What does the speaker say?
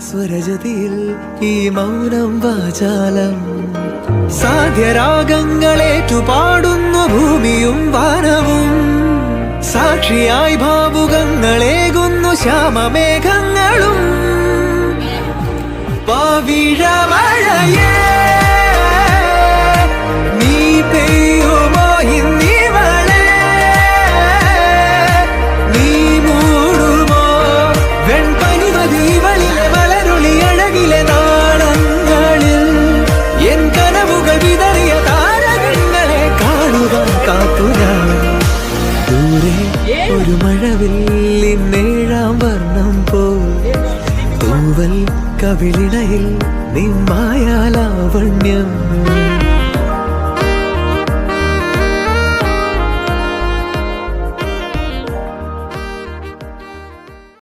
സ്വരജതിയിൽ ഈ മൗനം വാചാലം സാധ്യരാഗങ്ങളേറ്റു പാടുന്നു ഭൂമിയും വാനവും സാക്ഷിയായി ഭാവുകങ്ങളേകുന്നു ശ്യാമമേഘങ്ങളും പവിഴമഴയേ നീ പെയ്യുമോ ഇന്നിവളെ നീ മൂടുമോ വെൺപനിമതിവളിലെ വളരുളി അഴകിലെ നാളങ്ങളിൽ എൻ കനവുകൾ വിതറിയ താരകങ്ങളെ കാണുവാൻ കാത്തുരാൻ ദൂരെ ഒരു മഴവില്ലിന്നേഴാം വർണ്ണം പോ തൂവൽ കവിളിണയിൽ നിമ്മായാലാവണ്യം